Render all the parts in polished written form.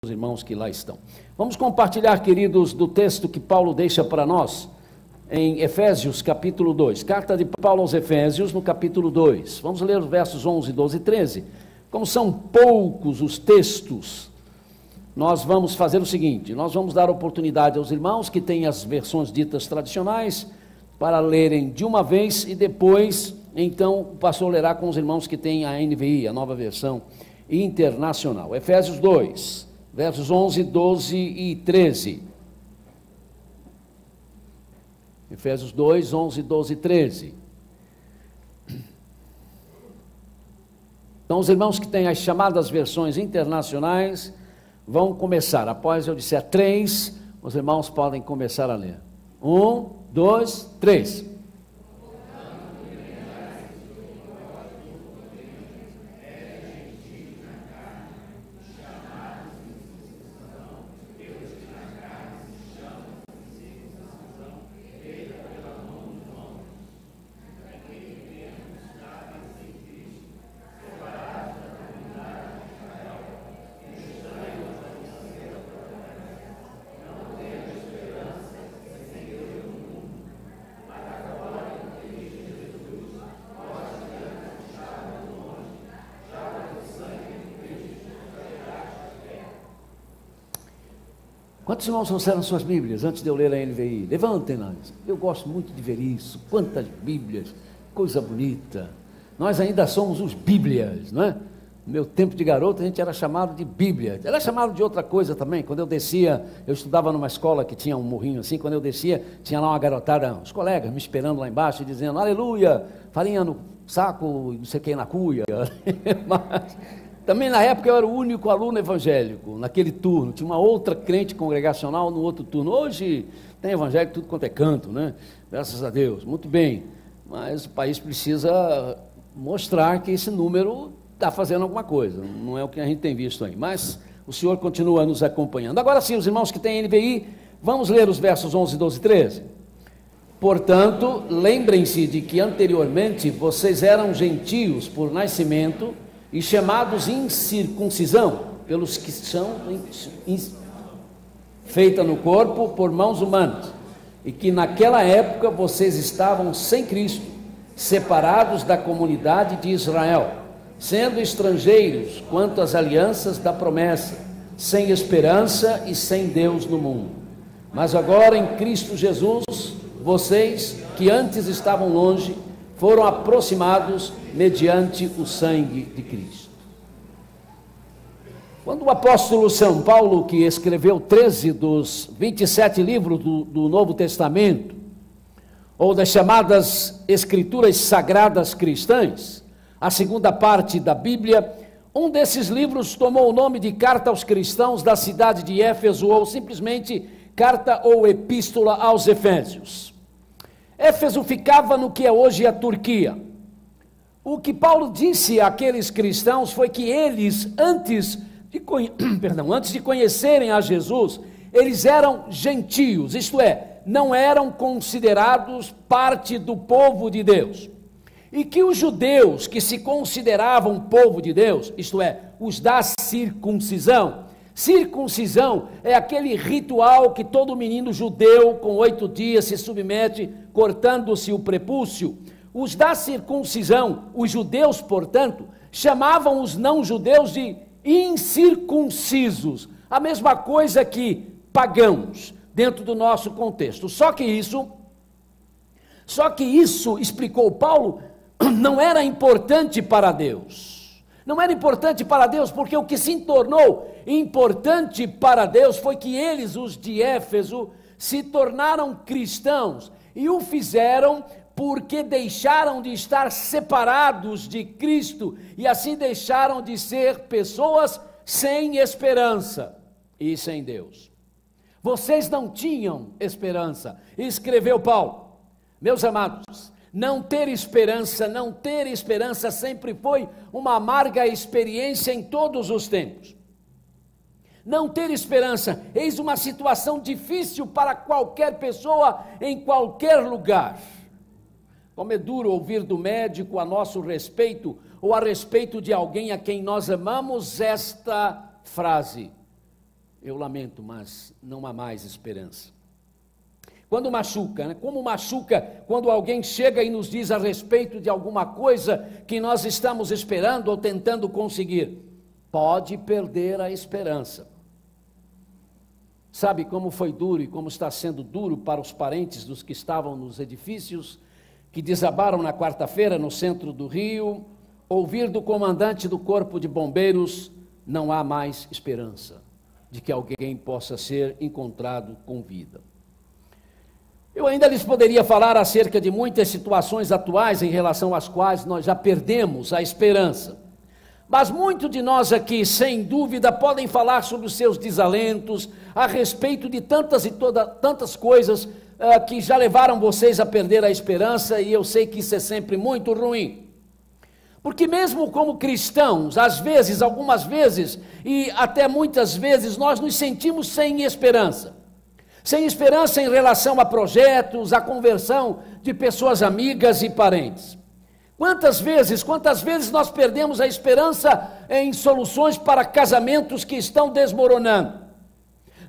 irmãos que lá estão. Vamos compartilhar, queridos, do texto que Paulo deixa para nós em Efésios capítulo 2, carta de Paulo aos Efésios no capítulo 2, vamos ler os versos 11, 12 e 13, como são poucos os textos, nós vamos fazer o seguinte, nós vamos dar oportunidade aos irmãos que têm as versões ditas tradicionais, para lerem de uma vez e depois, então, o pastor lerá com os irmãos que têm a NVI, a nova versão internacional. Efésios 2, versos 11, 12 e 13. Efésios 2, 11, 12 e 13. Então, os irmãos que têm as chamadas versões internacionais vão começar. Após eu disser 3, os irmãos podem começar a ler. 1, 2, 3. Quantos irmãos trouxeram suas Bíblias antes de eu ler a NVI? Levantem-nas. Eu gosto muito de ver isso. Quantas Bíblias, coisa bonita. Nós ainda somos os Bíblias, não é? No meu tempo de garoto a gente era chamado de Bíblia. Era chamado de outra coisa também. Quando eu descia, eu estudava numa escola que tinha um morrinho assim. Quando eu descia, tinha lá uma garotada, os colegas me esperando lá embaixo e dizendo: aleluia, farinha no saco, não sei o que, na cuia. Mas também na época eu era o único aluno evangélico, naquele turno, tinha uma outra crente congregacional no outro turno. Hoje tem evangélico tudo quanto é canto, né? Graças a Deus, muito bem, mas o país precisa mostrar que esse número está fazendo alguma coisa, não é o que a gente tem visto aí, mas o Senhor continua nos acompanhando. Agora sim, os irmãos que têm NVI, vamos ler os versos 11, 12 e 13. Portanto, lembrem-se de que anteriormente vocês eram gentios por nascimento e chamados incircuncisão, pelos que são feita no corpo por mãos humanas, e que naquela época vocês estavam sem Cristo, separados da comunidade de Israel, sendo estrangeiros quanto às alianças da promessa, sem esperança e sem Deus no mundo. Mas agora em Cristo Jesus, vocês que antes estavam longe, foram aproximados mediante o sangue de Cristo. Quando o apóstolo São Paulo, que escreveu 13 dos 27 livros do Novo Testamento, ou das chamadas Escrituras Sagradas Cristãs, a segunda parte da Bíblia, um desses livros tomou o nome de Carta aos Cristãos da cidade de Éfeso, ou simplesmente Carta ou Epístola aos Efésios. Éfeso ficava no que é hoje a Turquia. O que Paulo disse àqueles cristãos foi que eles, antes de conhecerem a Jesus, eles eram gentios, isto é, não eram considerados parte do povo de Deus. E que os judeus que se consideravam povo de Deus, isto é, os da circuncisão é aquele ritual que todo menino judeu com 8 dias se submete, cortando-se o prepúcio. Os da circuncisão, os judeus, portanto, chamavam os não-judeus de incircuncisos, a mesma coisa que pagãos, dentro do nosso contexto. Só que isso, explicou Paulo, não era importante para Deus. Não era importante para Deus, porque o que se tornou importante para Deus foi que eles, os de Éfeso, se tornaram cristãos e o fizeram porque deixaram de estar separados de Cristo e assim deixaram de ser pessoas sem esperança e sem Deus. Vocês não tinham esperança, escreveu Paulo. Meus amados, não ter esperança sempre foi uma amarga experiência em todos os tempos. Não ter esperança, eis uma situação difícil para qualquer pessoa, em qualquer lugar. Como é duro ouvir do médico a nosso respeito, ou a respeito de alguém a quem nós amamos, esta frase: eu lamento, mas não há mais esperança. Quando machuca, né? Como machuca quando alguém chega e nos diz a respeito de alguma coisa que nós estamos esperando ou tentando conseguir. Pode perder a esperança. Sabe como foi duro e como está sendo duro para os parentes dos que estavam nos edifícios, que desabaram na quarta-feira no centro do Rio, ouvir do comandante do Corpo de Bombeiros: não há mais esperança de que alguém possa ser encontrado com vida. Eu ainda lhes poderia falar acerca de muitas situações atuais em relação às quais nós já perdemos a esperança. Mas muitos de nós aqui, sem dúvida, podem falar sobre os seus desalentos, a respeito de tantas coisas que já levaram vocês a perder a esperança, e eu sei que isso é sempre muito ruim. Porque mesmo como cristãos, às vezes, algumas vezes, e até muitas vezes, nós nos sentimos sem esperança. Sem esperança em relação a projetos, a conversão de pessoas amigas e parentes. Quantas vezes nós perdemos a esperança em soluções para casamentos que estão desmoronando?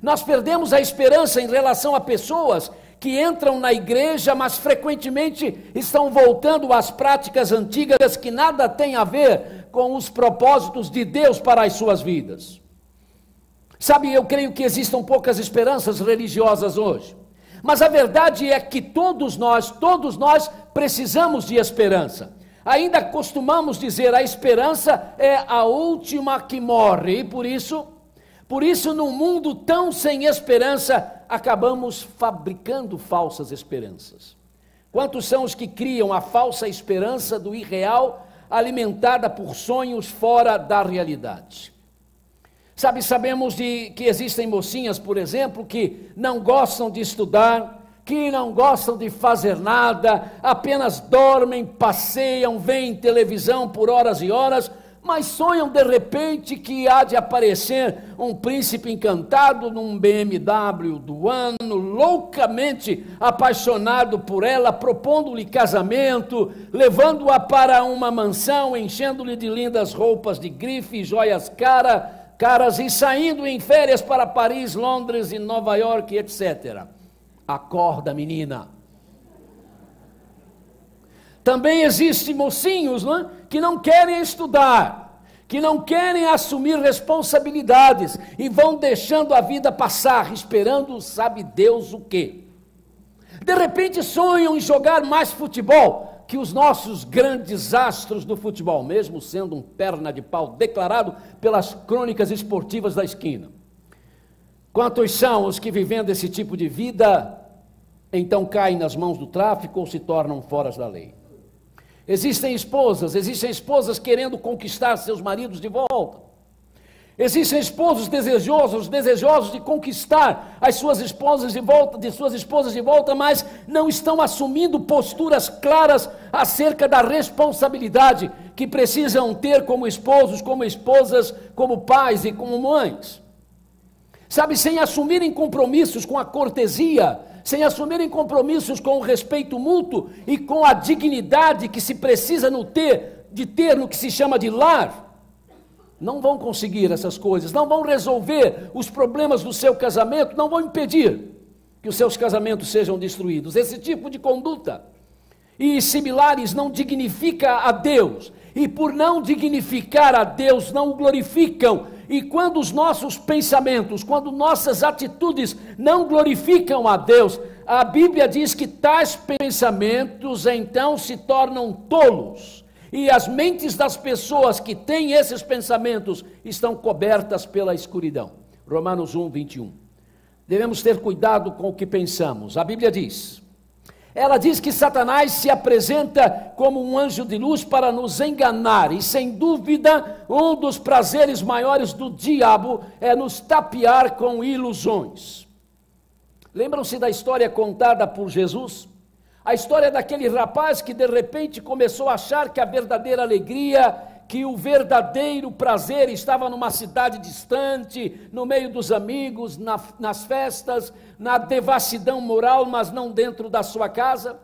Nós perdemos a esperança em relação a pessoas que entram na igreja, mas frequentemente estão voltando às práticas antigas que nada têm a ver com os propósitos de Deus para as suas vidas. Sabe, eu creio que existam poucas esperanças religiosas hoje, mas a verdade é que todos nós precisamos de esperança. Ainda costumamos dizer, a esperança é a última que morre, e por isso, num mundo tão sem esperança, acabamos fabricando falsas esperanças. Quantos são os que criam a falsa esperança do irreal, alimentada por sonhos fora da realidade? Sabe, sabemos que existem mocinhas, por exemplo, que não gostam de estudar, que não gostam de fazer nada, apenas dormem, passeiam, veem televisão por horas e horas, mas sonham de repente que há de aparecer um príncipe encantado num BMW do ano, loucamente apaixonado por ela, propondo-lhe casamento, levando-a para uma mansão, enchendo-lhe de lindas roupas de grife e joias caras e saindo em férias para Paris, Londres e Nova York, etc. Acorda, menina. Também existem mocinhos, não é? Que não querem estudar, que não querem assumir responsabilidades e vão deixando a vida passar, esperando sabe Deus o quê. De repente sonham em jogar mais futebol que os nossos grandes astros do futebol, mesmo sendo um perna de pau declarado pelas crônicas esportivas da esquina. Quantos são os que, vivendo esse tipo de vida, então caem nas mãos do tráfico ou se tornam fora da lei? Existem esposas querendo conquistar seus maridos de volta. Existem esposos desejosos de conquistar as suas esposas de volta, mas não estão assumindo posturas claras acerca da responsabilidade que precisam ter como esposos, como esposas, como pais e como mães. Sabe, sem assumirem compromissos com a cortesia, sem assumirem compromissos com o respeito mútuo e com a dignidade que se precisa de ter no que se chama de lar, não vão conseguir essas coisas, não vão resolver os problemas do seu casamento, não vão impedir que os seus casamentos sejam destruídos. Esse tipo de conduta e similares não dignifica a Deus, e por não dignificar a Deus, não o glorificam. E quando os nossos pensamentos, quando nossas atitudes não glorificam a Deus, a Bíblia diz que tais pensamentos então se tornam tolos. E as mentes das pessoas que têm esses pensamentos estão cobertas pela escuridão. Romanos 1, 21. Devemos ter cuidado com o que pensamos. A Bíblia diz... Ela diz que Satanás se apresenta como um anjo de luz para nos enganar, e sem dúvida, um dos prazeres maiores do diabo é nos tapear com ilusões. Lembram-se da história contada por Jesus? A história daquele rapaz que de repente começou a achar que a verdadeira alegria, que o verdadeiro prazer estava numa cidade distante, no meio dos amigos, nas festas, na devassidão moral, mas não dentro da sua casa.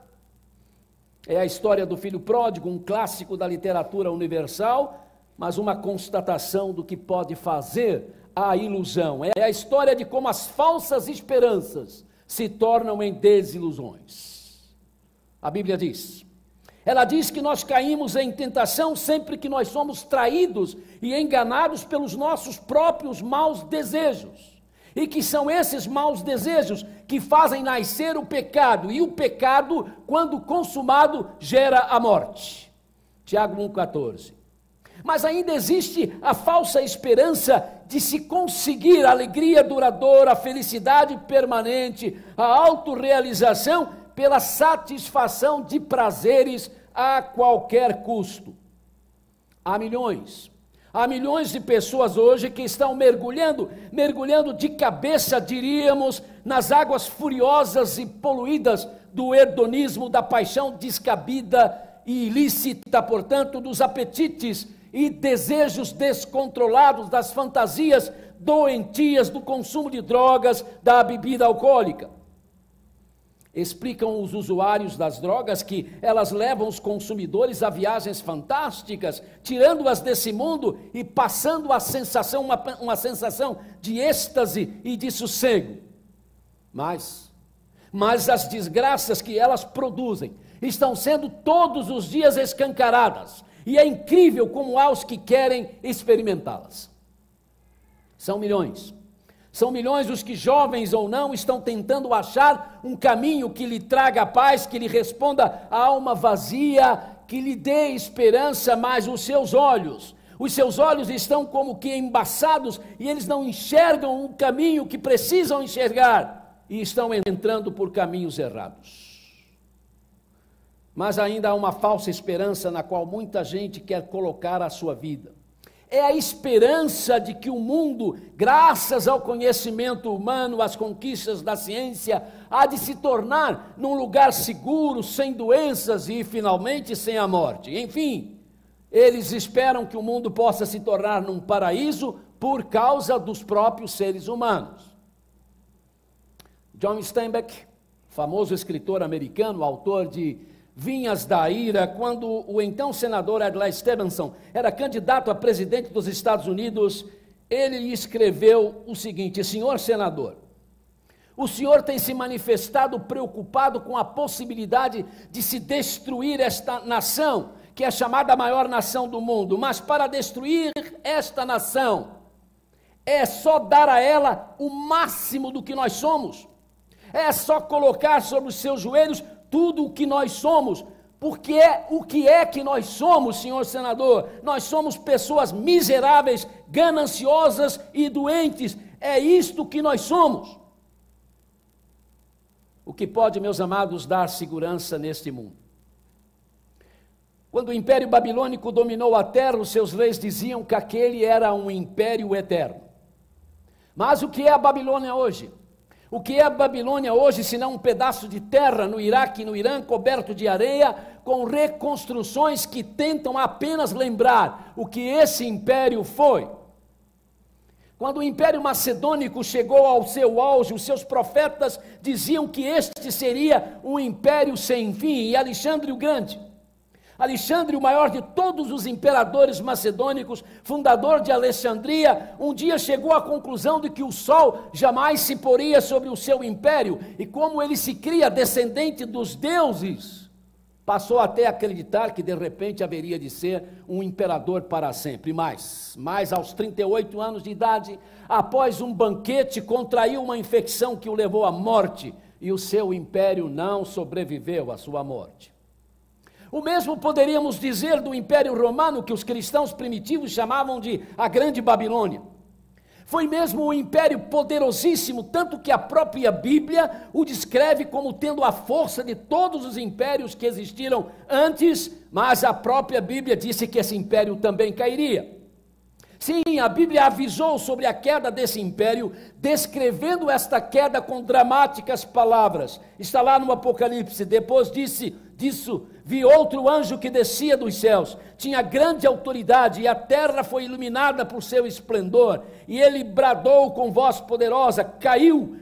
É a história do filho pródigo, um clássico da literatura universal, mas uma constatação do que pode fazer à ilusão. É a história de como as falsas esperanças se tornam em desilusões. A Bíblia diz, ela diz que nós caímos em tentação sempre que nós somos traídos e enganados pelos nossos próprios maus desejos. E que são esses maus desejos que fazem nascer o pecado. E o pecado, quando consumado, gera a morte. Tiago 1,14. Mas ainda existe a falsa esperança de se conseguir a alegria duradoura, a felicidade permanente, a autorrealização pela satisfação de prazeres a qualquer custo. Há milhões de pessoas hoje que estão mergulhando de cabeça, diríamos, nas águas furiosas e poluídas do hedonismo, da paixão descabida e ilícita, portanto, dos apetites e desejos descontrolados, das fantasias doentias, do consumo de drogas, da bebida alcoólica. Explicam os usuários das drogas que elas levam os consumidores a viagens fantásticas, tirando-as desse mundo e passando a sensação, uma sensação de êxtase e de sossego. Mas as desgraças que elas produzem estão sendo todos os dias escancaradas, e é incrível como há os que querem experimentá-las. São milhões os que, jovens ou não, estão tentando achar um caminho que lhe traga paz, que lhe responda à alma vazia, que lhe dê esperança, mas os seus olhos estão como que embaçados e eles não enxergam o caminho que precisam enxergar e estão entrando por caminhos errados. Mas ainda há uma falsa esperança na qual muita gente quer colocar a sua vida. É a esperança de que o mundo, graças ao conhecimento humano, às conquistas da ciência, há de se tornar num lugar seguro, sem doenças e, finalmente, sem a morte. Enfim, eles esperam que o mundo possa se tornar num paraíso por causa dos próprios seres humanos. John Steinbeck, famoso escritor americano, autor de Vinhas da Ira, quando o então senador Adlai Stevenson era candidato a presidente dos Estados Unidos, ele escreveu o seguinte: senhor senador, o senhor tem se manifestado preocupado com a possibilidade de se destruir esta nação, que é chamada a maior nação do mundo, mas para destruir esta nação, é só dar a ela o máximo do que nós somos, é só colocar sobre os seus joelhos tudo o que nós somos, porque o que é que nós somos, senhor senador? Nós somos pessoas miseráveis, gananciosas e doentes, é isto que nós somos. O que pode, meus amados, dar segurança neste mundo? Quando o Império Babilônico dominou a terra, os seus reis diziam que aquele era um império eterno. Mas o que é a Babilônia hoje? O que é a Babilônia hoje, senão um pedaço de terra no Iraque e no Irã, coberto de areia, com reconstruções que tentam apenas lembrar o que esse império foi? Quando o Império Macedônico chegou ao seu auge, os seus profetas diziam que este seria um império sem fim, e Alexandre o Grande, Alexandre, o maior de todos os imperadores macedônicos, fundador de Alexandria, um dia chegou à conclusão de que o sol jamais se poria sobre o seu império, e como ele se cria descendente dos deuses, passou até a acreditar que de repente haveria de ser um imperador para sempre. Mas aos 38 anos de idade, após um banquete, contraiu uma infecção que o levou à morte, e o seu império não sobreviveu à sua morte. O mesmo poderíamos dizer do Império Romano, que os cristãos primitivos chamavam de a Grande Babilônia. Foi mesmo um império poderosíssimo, tanto que a própria Bíblia o descreve como tendo a força de todos os impérios que existiram antes, mas a própria Bíblia disse que esse império também cairia. Sim, a Bíblia avisou sobre a queda desse império, descrevendo esta queda com dramáticas palavras. Está lá no Apocalipse. Depois disso, vi outro anjo que descia dos céus, tinha grande autoridade, e a terra foi iluminada por seu esplendor, e ele bradou com voz poderosa: caiu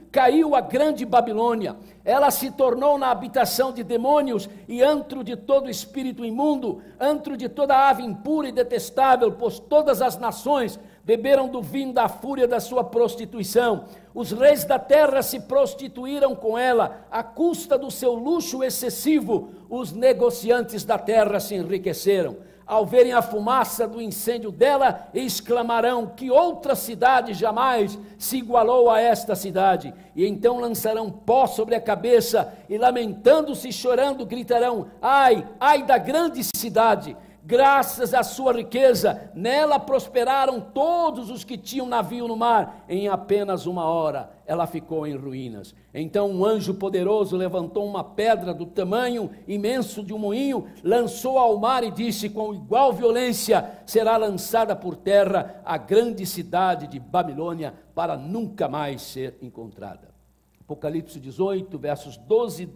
a grande Babilônia, ela se tornou na habitação de demônios, e antro de todo espírito imundo, antro de toda ave impura e detestável, pois todas as nações beberam do vinho da fúria da sua prostituição. Os reis da terra se prostituíram com ela, à custa do seu luxo excessivo. Os negociantes da terra se enriqueceram. Ao verem a fumaça do incêndio dela, exclamarão: que outra cidade jamais se igualou a esta cidade. E então lançarão pó sobre a cabeça e, lamentando-se e chorando, gritarão: ai, ai da grande cidade! Graças à sua riqueza, nela prosperaram todos os que tinham navio no mar. Em apenas uma hora, ela ficou em ruínas. Então um anjo poderoso levantou uma pedra do tamanho imenso de um moinho, lançou ao mar e disse: com igual violência será lançada por terra a grande cidade de Babilônia, para nunca mais ser encontrada. Apocalipse 18, versos 2,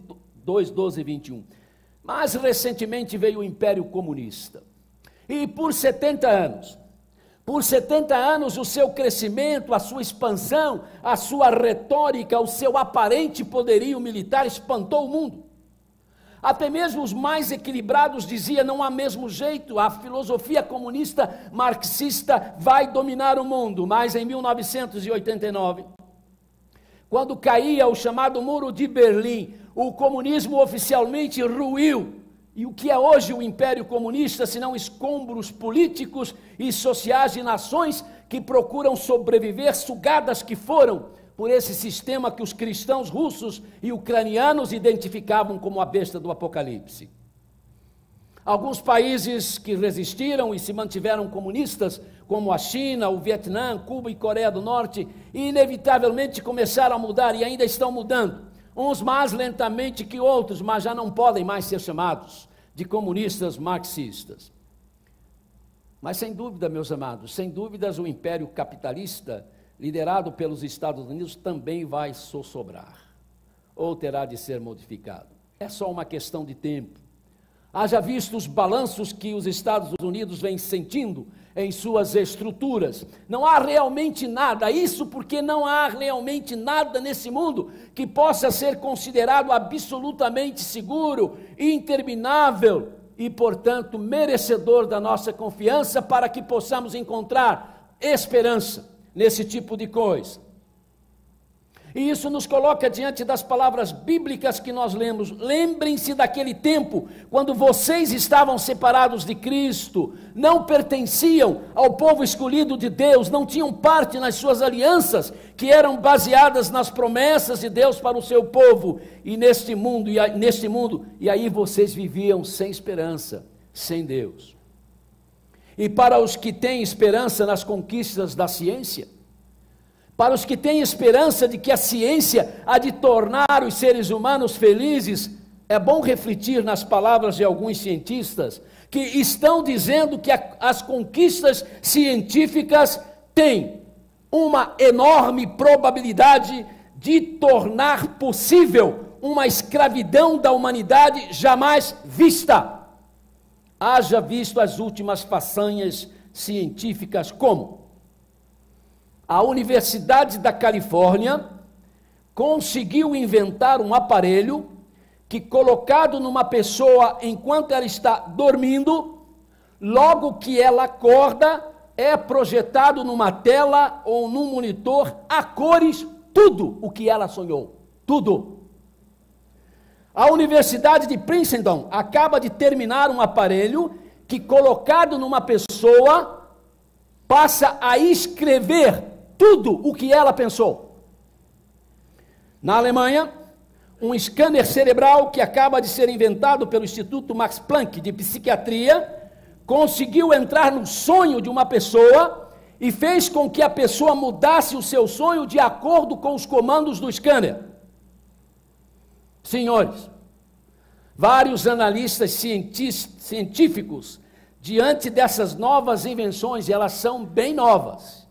12 e 21. Mas recentemente veio o Império Comunista, e por 70 anos o seu crescimento, a sua expansão, a sua retórica, o seu aparente poderio militar espantou o mundo. Até mesmo os mais equilibrados diziam: não há mesmo jeito, a filosofia comunista marxista vai dominar o mundo. Mas em 1989, quando caía o chamado Muro de Berlim, o comunismo oficialmente ruiu. E o que é hoje o Império Comunista, senão escombros políticos e sociais de nações que procuram sobreviver, sugadas que foram por esse sistema que os cristãos russos e ucranianos identificavam como a besta do Apocalipse. Alguns países que resistiram e se mantiveram comunistas, como a China, o Vietnã, Cuba e Coreia do Norte, inevitavelmente começaram a mudar e ainda estão mudando. Uns mais lentamente que outros, mas já não podem mais ser chamados de comunistas marxistas. Mas sem dúvida, meus amados, sem dúvidas o império capitalista, liderado pelos Estados Unidos, também vai sossobrar, ou terá de ser modificado. É só uma questão de tempo. Haja visto os balanços que os Estados Unidos vêm sentindo em suas estruturas. Não há realmente nada, isso porque não há realmente nada nesse mundo que possa ser considerado absolutamente seguro, interminável e, portanto, merecedor da nossa confiança, para que possamos encontrar esperança nesse tipo de coisa. E isso nos coloca diante das palavras bíblicas que nós lemos. Lembrem-se daquele tempo, quando vocês estavam separados de Cristo, não pertenciam ao povo escolhido de Deus, não tinham parte nas suas alianças, que eram baseadas nas promessas de Deus para o seu povo, e neste mundo, e aí vocês viviam sem esperança, sem Deus. E para os que têm esperança nas conquistas da ciência, para os que têm esperança de que a ciência há de tornar os seres humanos felizes, é bom refletir nas palavras de alguns cientistas que estão dizendo que as conquistas científicas têm uma enorme probabilidade de tornar possível uma escravidão da humanidade jamais vista. Haja visto as últimas façanhas científicas, como a Universidade da Califórnia conseguiu inventar um aparelho que, colocado numa pessoa enquanto ela está dormindo, logo que ela acorda, é projetado numa tela ou num monitor a cores tudo o que ela sonhou, tudo. A Universidade de Princeton acaba de terminar um aparelho que, colocado numa pessoa, passa a escrever tudo o que ela pensou. Na Alemanha, um scanner cerebral que acaba de ser inventado pelo Instituto Max Planck de Psiquiatria conseguiu entrar no sonho de uma pessoa e fez com que a pessoa mudasse o seu sonho de acordo com os comandos do scanner. Senhores, vários analistas científicos, diante dessas novas invenções, e elas são bem novas,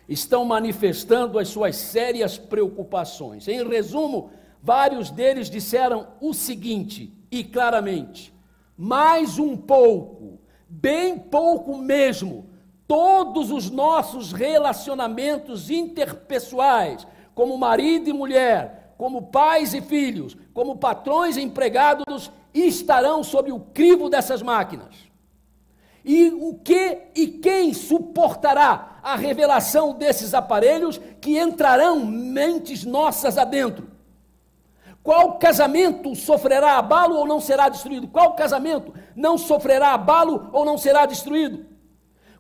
estão manifestando as suas sérias preocupações. Em resumo, vários deles disseram o seguinte, e claramente: mais um pouco, bem pouco mesmo, todos os nossos relacionamentos interpessoais, como marido e mulher, como pais e filhos, como patrões e empregados, estarão sob o crivo dessas máquinas. E o que e quem suportará a revelação desses aparelhos que entrarão mentes nossas adentro? Qual casamento sofrerá abalo ou não será destruído? Qual casamento não sofrerá abalo ou não será destruído?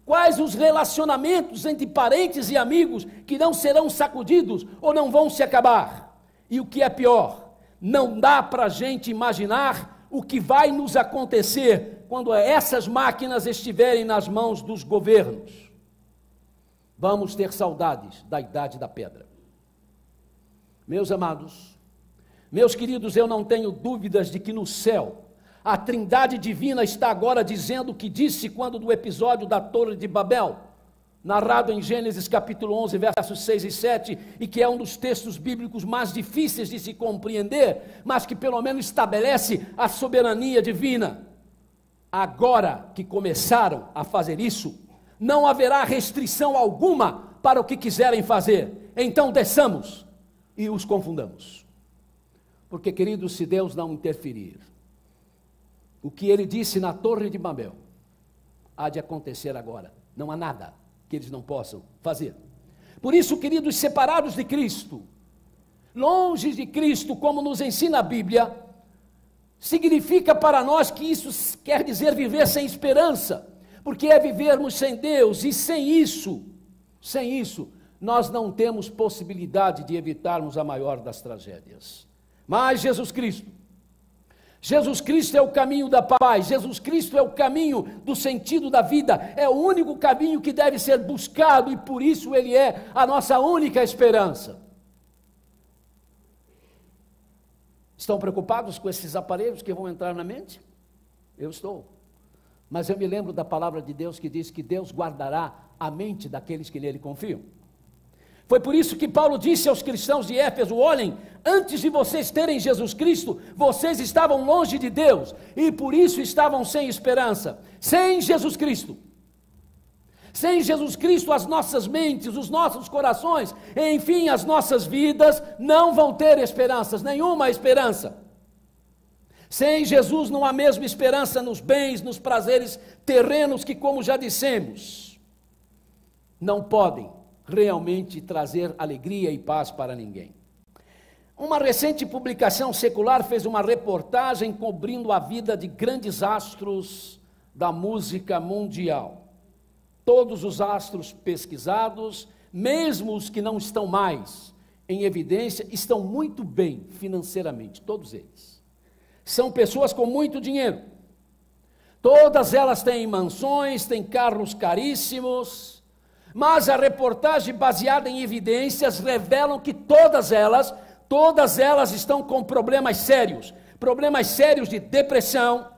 Quais os relacionamentos entre parentes e amigos que não serão sacudidos ou não vão se acabar? E o que é pior, não dá para a gente imaginar o que vai nos acontecer quando essas máquinas estiverem nas mãos dos governos. Vamos ter saudades da idade da pedra. Meus amados, meus queridos, eu não tenho dúvidas de que no céu a Trindade Divina está agora dizendo o que disse quando do episódio da Torre de Babel, narrado em Gênesis capítulo 11, versos 6 e 7, e que é um dos textos bíblicos mais difíceis de se compreender, mas que pelo menos estabelece a soberania divina. Agora que começaram a fazer isso, não haverá restrição alguma para o que quiserem fazer. Então desçamos e os confundamos. Porque, queridos, se Deus não interferir, o que ele disse na Torre de Babel há de acontecer agora. Não há nada que eles não possam fazer. Por isso, queridos, separados de Cristo, longe de Cristo, como nos ensina a Bíblia, significa para nós que isso quer dizer viver sem esperança, porque é vivermos sem Deus, e sem isso, nós não temos possibilidade de evitarmos a maior das tragédias. Mas Jesus Cristo é o caminho da paz, Jesus Cristo é o caminho do sentido da vida, é o único caminho que deve ser buscado e por isso Ele é a nossa única esperança. Estão preocupados com esses aparelhos que vão entrar na mente? Eu estou. Mas eu me lembro da palavra de Deus que diz que Deus guardará a mente daqueles que nele confiam. Foi por isso que Paulo disse aos cristãos de Éfeso: olhem, antes de vocês terem Jesus Cristo, vocês estavam longe de Deus, e por isso estavam sem esperança. Sem Jesus Cristo, as nossas mentes, os nossos corações, enfim, as nossas vidas, não vão ter esperanças, nenhuma esperança. Sem Jesus não há mesmo esperança nos bens, nos prazeres terrenos que, como já dissemos, não podem realmente trazer alegria e paz para ninguém. Uma recente publicação secular fez uma reportagem cobrindo a vida de grandes astros da música mundial. Todos os astros pesquisados, mesmo os que não estão mais em evidência, estão muito bem financeiramente, todos eles. São pessoas com muito dinheiro. Todas elas têm mansões, têm carros caríssimos. Mas a reportagem baseada em evidências revelam que todas elas estão com problemas sérios de depressão,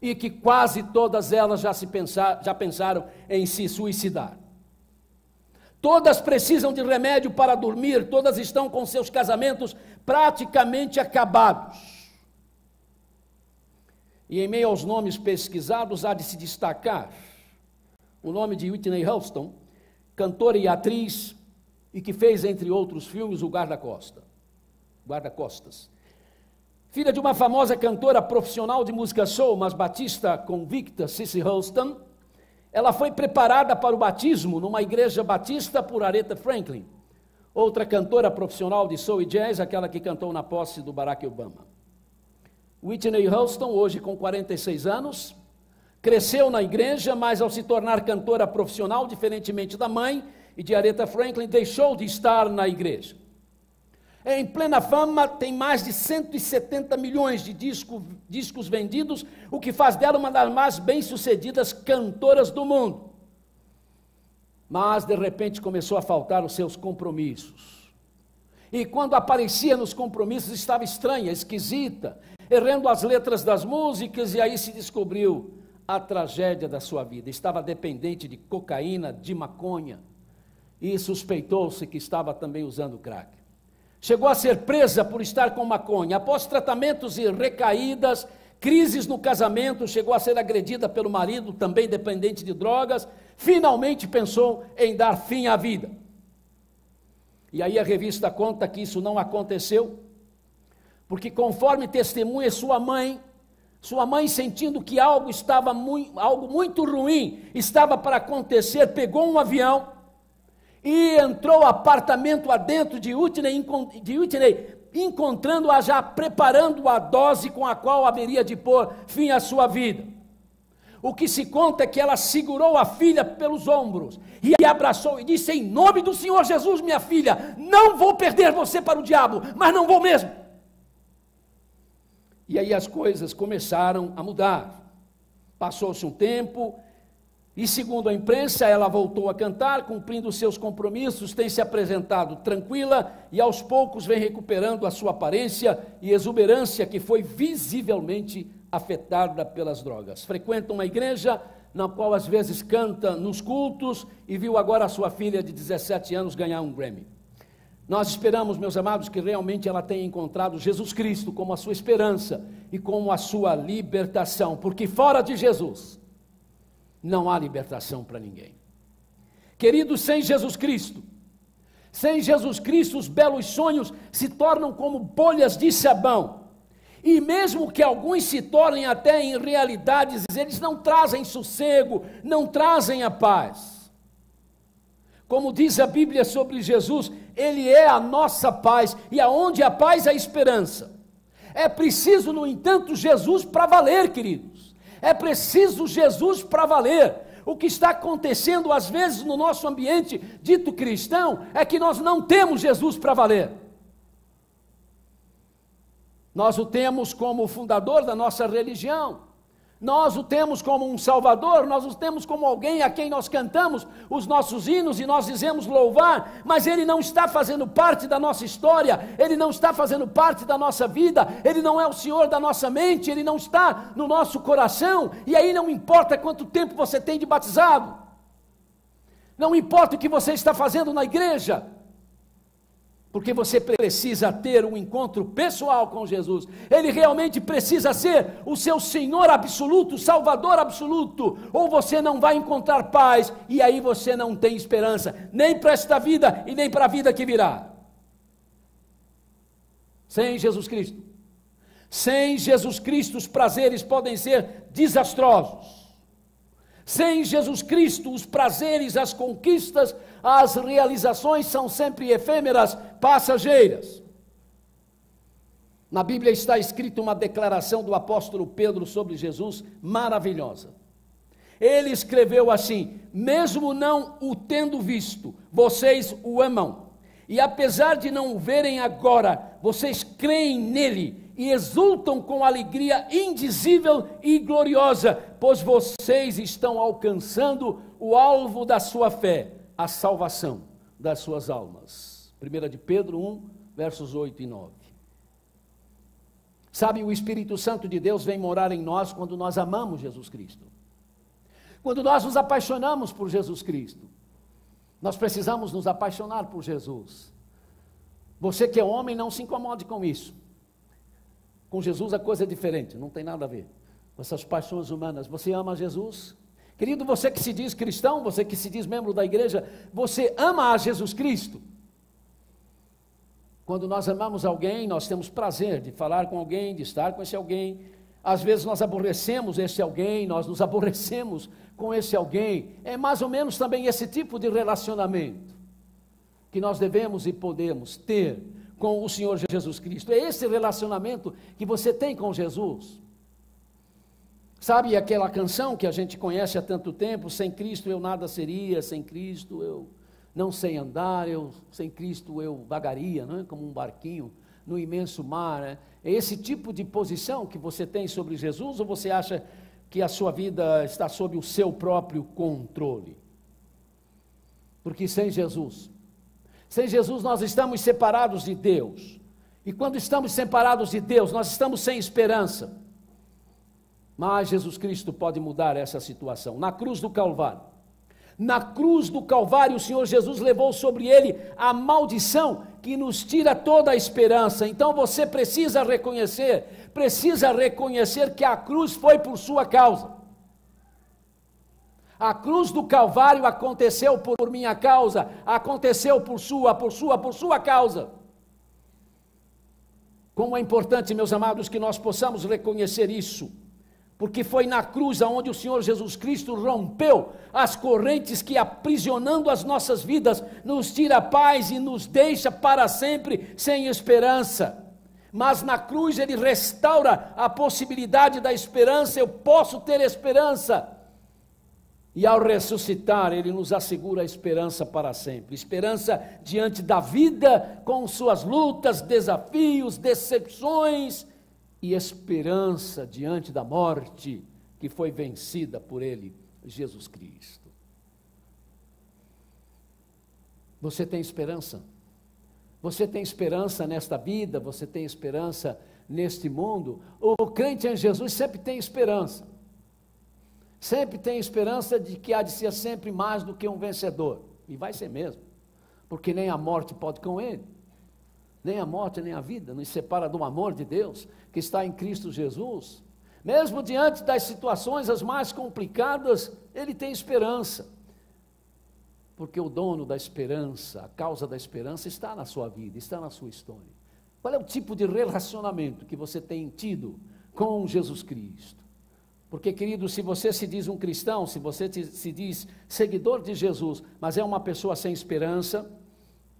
e que quase todas elas já pensaram em se suicidar. Todas precisam de remédio para dormir, todas estão com seus casamentos praticamente acabados. E em meio aos nomes pesquisados há de se destacar o nome de Whitney Houston, cantora e atriz, e que fez, entre outros filmes, o Guarda-Costas. Filha de uma famosa cantora profissional de música soul, mas batista convicta, Cissy Houston, ela foi preparada para o batismo numa igreja batista por Aretha Franklin, outra cantora profissional de soul e jazz, aquela que cantou na posse do Barack Obama. Whitney Houston, hoje com 46 anos, cresceu na igreja, mas ao se tornar cantora profissional, diferentemente da mãe e de Aretha Franklin, deixou de estar na igreja. Em plena fama, tem mais de 170 milhões de discos vendidos, o que faz dela uma das mais bem-sucedidas cantoras do mundo. Mas, de repente, começou a faltar os seus compromissos. E quando aparecia nos compromissos, estava estranha, esquisita, errando as letras das músicas, e aí se descobriu a tragédia da sua vida. Estava dependente de cocaína, de maconha, e suspeitou-se que estava também usando crack. Chegou a ser presa por estar com maconha. Após tratamentos e recaídas, crises no casamento, chegou a ser agredida pelo marido, também dependente de drogas. Finalmente pensou em dar fim à vida. E aí a revista conta que isso não aconteceu, porque conforme testemunha sua mãe, Sua mãe, sentindo que algo muito ruim estava para acontecer, pegou um avião e entrou apartamento adentro de Whitney, encontrando-a já preparando a dose com a qual haveria de pôr fim à sua vida. O que se conta é que ela segurou a filha pelos ombros e a abraçou e disse: em nome do Senhor Jesus, minha filha, não vou perder você para o diabo, mas não vou mesmo. E aí as coisas começaram a mudar. Passou-se um tempo e, segundo a imprensa, ela voltou a cantar, cumprindo seus compromissos, tem se apresentado tranquila e aos poucos vem recuperando a sua aparência e exuberância que foi visivelmente afetada pelas drogas. Frequenta uma igreja na qual às vezes canta nos cultos e viu agora a sua filha de 17 anos ganhar um Grammy. Nós esperamos, meus amados, que realmente ela tenha encontrado Jesus Cristo como a sua esperança e como a sua libertação, porque fora de Jesus não há libertação para ninguém. Queridos, sem Jesus Cristo, os belos sonhos se tornam como bolhas de sabão. E mesmo que alguns se tornem até em realidades, eles não trazem sossego, não trazem a paz. Como diz a Bíblia sobre Jesus, Ele é a nossa paz, e aonde há paz há esperança. É preciso, no entanto, Jesus para valer, queridos. É preciso Jesus para valer. O que está acontecendo às vezes no nosso ambiente dito cristão é que nós não temos Jesus para valer. Nós o temos como o fundador da nossa religião, nós o temos como um salvador, nós o temos como alguém a quem nós cantamos os nossos hinos e nós dizemos louvar, mas ele não está fazendo parte da nossa história, ele não está fazendo parte da nossa vida, ele não é o Senhor da nossa mente, ele não está no nosso coração, e aí não importa quanto tempo você tem de batizado, não importa o que você está fazendo na igreja, porque você precisa ter um encontro pessoal com Jesus. Ele realmente precisa ser o seu Senhor absoluto, Salvador absoluto, ou você não vai encontrar paz, e aí você não tem esperança, nem para esta vida e nem para a vida que virá. Sem Jesus Cristo, os prazeres podem ser desastrosos. Sem Jesus Cristo, os prazeres, as conquistas, as realizações são sempre efêmeras, passageiras. Na Bíblia está escrita uma declaração do apóstolo Pedro sobre Jesus, maravilhosa. Ele escreveu assim: mesmo não o tendo visto, vocês o amam. E apesar de não o verem agora, vocês creem nele e exultam com alegria indizível e gloriosa, pois vocês estão alcançando o alvo da sua fé, a salvação das suas almas. 1 de Pedro 1, versos 8 e 9. Sabe, o Espírito Santo de Deus vem morar em nós quando nós amamos Jesus Cristo. Quando nós nos apaixonamos por Jesus Cristo. Nós precisamos nos apaixonar por Jesus. Você que é homem, não se incomode com isso. Com Jesus a coisa é diferente, não tem nada a ver com essas paixões humanas. Você ama Jesus? Querido, você que se diz cristão, você que se diz membro da igreja, você ama a Jesus Cristo? Quando nós amamos alguém, nós temos prazer de falar com alguém, de estar com esse alguém. Às vezes nós aborrecemos esse alguém, nós nos aborrecemos com esse alguém. É mais ou menos também esse tipo de relacionamento que nós devemos e podemos ter com o Senhor Jesus Cristo. É esse relacionamento que você tem com Jesus. Sabe aquela canção que a gente conhece há tanto tempo? Sem Cristo eu nada seria, sem Cristo eu não sei andar, sem Cristo eu vagaria, não é? Como um barquinho no imenso mar. É esse tipo de posição que você tem sobre Jesus, ou você acha que a sua vida está sob o seu próprio controle? Porque sem Jesus nós estamos separados de Deus, e quando estamos separados de Deus, nós estamos sem esperança. Mas Jesus Cristo pode mudar essa situação. Na cruz do Calvário, o Senhor Jesus levou sobre ele a maldição que nos tira toda a esperança. Então você precisa reconhecer que a cruz foi por sua causa. A cruz do Calvário aconteceu por minha causa, aconteceu por sua causa. Como é importante, meus amados, que nós possamos reconhecer isso. Porque foi na cruz aonde o Senhor Jesus Cristo rompeu as correntes que, aprisionando as nossas vidas, nos tira a paz e nos deixa para sempre sem esperança. Mas na cruz Ele restaura a possibilidade da esperança. Eu posso ter esperança. E ao ressuscitar, Ele nos assegura a esperança para sempre. Esperança diante da vida, com suas lutas, desafios, decepções, e esperança diante da morte, que foi vencida por Ele, Jesus Cristo. Você tem esperança? Você tem esperança nesta vida? Você tem esperança neste mundo? O crente em Jesus sempre tem esperança. Sempre tem esperança de que há de ser sempre mais do que um vencedor. E vai ser mesmo. Porque nem a morte pode com Ele. Nem a morte, nem a vida nos separa do amor de Deus, que está em Cristo Jesus. Mesmo diante das situações as mais complicadas, Ele tem esperança. Porque o dono da esperança, a causa da esperança está na sua vida, está na sua história. Qual é o tipo de relacionamento que você tem tido com Jesus Cristo? Porque, querido, se você se diz um cristão, se você se diz seguidor de Jesus, mas é uma pessoa sem esperança,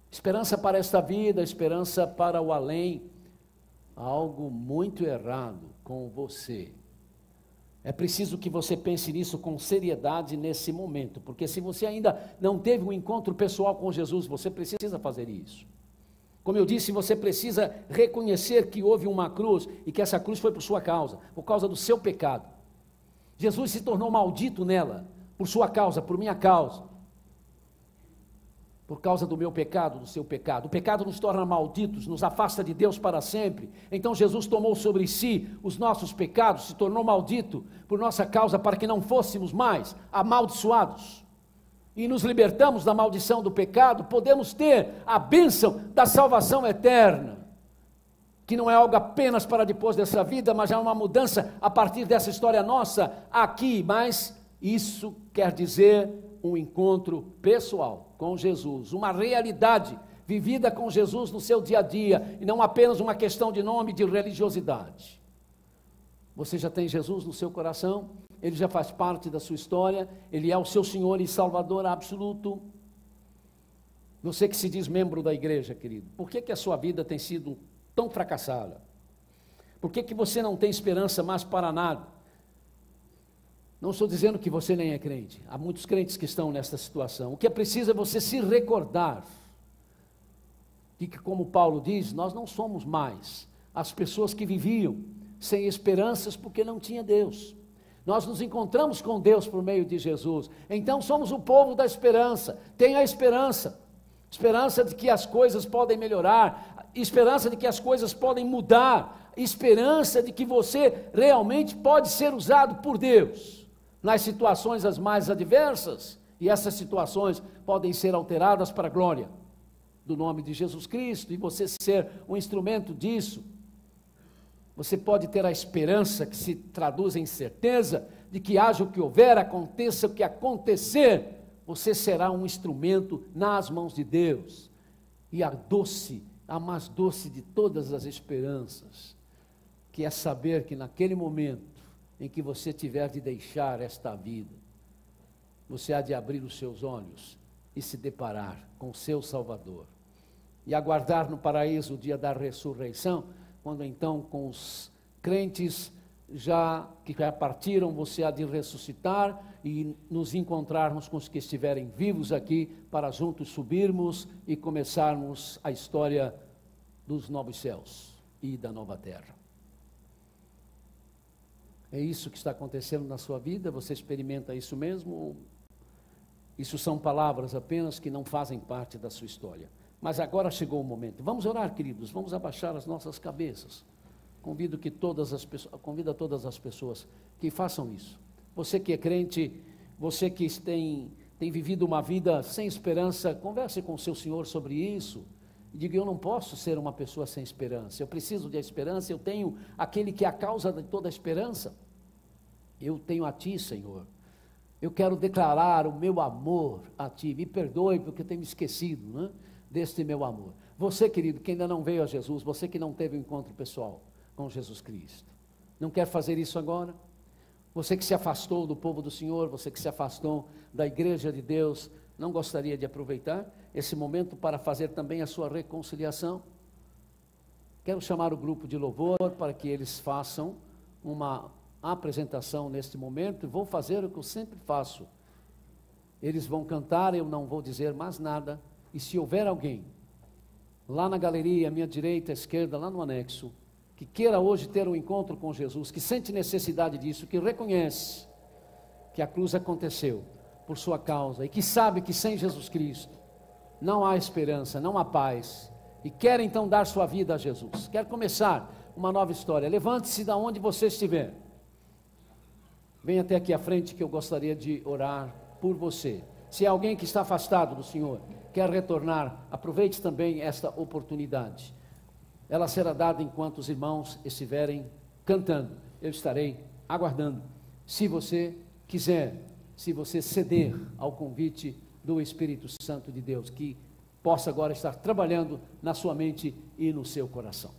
esperança para esta vida, esperança para o além, algo muito errado com você. É preciso que você pense nisso com seriedade nesse momento, porque se você ainda não teve um encontro pessoal com Jesus, você precisa fazer isso. Como eu disse, você precisa reconhecer que houve uma cruz e que essa cruz foi por sua causa, por causa do seu pecado. Jesus se tornou maldito nela, por sua causa, por minha causa. Por causa do meu pecado, do seu pecado. O pecado nos torna malditos, nos afasta de Deus para sempre. Então Jesus tomou sobre si os nossos pecados, se tornou maldito por nossa causa, para que não fôssemos mais amaldiçoados. E nos libertamos da maldição do pecado, podemos ter a bênção da salvação eterna. Que não é algo apenas para depois dessa vida, mas é uma mudança a partir dessa história nossa aqui. Mas isso quer dizer um encontro pessoal com Jesus, uma realidade vivida com Jesus no seu dia a dia, e não apenas uma questão de nome, de religiosidade. Você já tem Jesus no seu coração? Ele já faz parte da sua história? Ele é o seu Senhor e Salvador absoluto? Você que se diz membro da igreja, querido, por que a sua vida tem sido tão fracassada? Por que você não tem esperança mais para nada? Não estou dizendo que você nem é crente. Há muitos crentes que estão nesta situação. O que é preciso é você se recordar de que, como Paulo diz, nós não somos mais as pessoas que viviam sem esperanças porque não tinha Deus. Nós nos encontramos com Deus por meio de Jesus. Então somos o povo da esperança. Tenha esperança. Esperança de que as coisas podem melhorar. Esperança de que as coisas podem mudar. Esperança de que você realmente pode ser usado por Deus nas situações as mais adversas, e essas situações podem ser alteradas para a glória do nome de Jesus Cristo, e você ser um instrumento disso. Você pode ter a esperança que se traduz em certeza de que haja o que houver, aconteça o que acontecer, você será um instrumento nas mãos de Deus. E a mais doce de todas as esperanças, que é saber que naquele momento em que você tiver de deixar esta vida, você há de abrir os seus olhos e se deparar com o seu Salvador, e aguardar no paraíso o dia da ressurreição, quando então com os crentes que já partiram, você há de ressuscitar e nos encontrarmos com os que estiverem vivos aqui, para juntos subirmos e começarmos a história dos novos céus e da nova terra. É isso que está acontecendo na sua vida? Você experimenta isso mesmo? Isso são palavras apenas que não fazem parte da sua história. Mas agora chegou o momento. Vamos orar, queridos, vamos abaixar as nossas cabeças. Convido todas as pessoas que façam isso. Você que é crente, você que tem vivido uma vida sem esperança, converse com o seu Senhor sobre isso. Diga: eu não posso ser uma pessoa sem esperança, eu preciso de esperança, eu tenho aquele que é a causa de toda a esperança. Eu tenho a Ti, Senhor. Eu quero declarar o meu amor a Ti. Me perdoe porque eu tenho me esquecido, né, deste meu amor. Você, querido, que ainda não veio a Jesus, você que não teve um encontro pessoal com Jesus Cristo, não quer fazer isso agora? Você que se afastou do povo do Senhor, você que se afastou da igreja de Deus, não gostaria de aproveitar esse momento para fazer também a sua reconciliação? Quero chamar o grupo de louvor para que eles façam uma apresentação neste momento, e vou fazer o que eu sempre faço. Eles vão cantar, eu não vou dizer mais nada, e se houver alguém, lá na galeria, à minha direita, à esquerda, lá no anexo, que queira hoje ter um encontro com Jesus, que sente necessidade disso, que reconhece que a cruz aconteceu por sua causa, e que sabe que sem Jesus Cristo não há esperança, não há paz, e quer então dar sua vida a Jesus, quer começar uma nova história, levante-se da onde você estiver, venha até aqui à frente que eu gostaria de orar por você. Se há alguém que está afastado do Senhor, quer retornar, aproveite também esta oportunidade. Ela será dada enquanto os irmãos estiverem cantando. Eu estarei aguardando. Se você quiser, se você ceder ao convite do Espírito Santo de Deus, que possa agora estar trabalhando na sua mente e no seu coração.